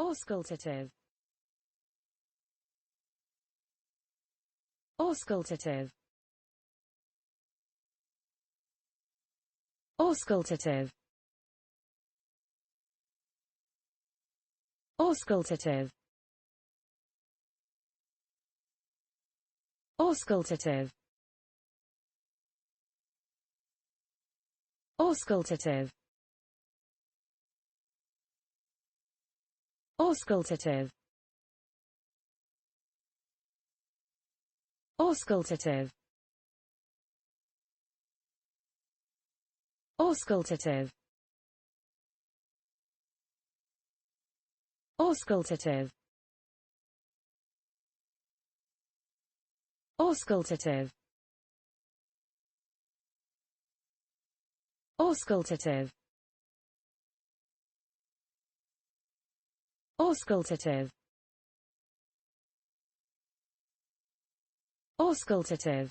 auscultative, auscultative, auscultative, auscultative, auscultative, auscultative, auscultative, auscultative, auscultative, auscultative, auscultative, auscultative, auscultative, auscultative,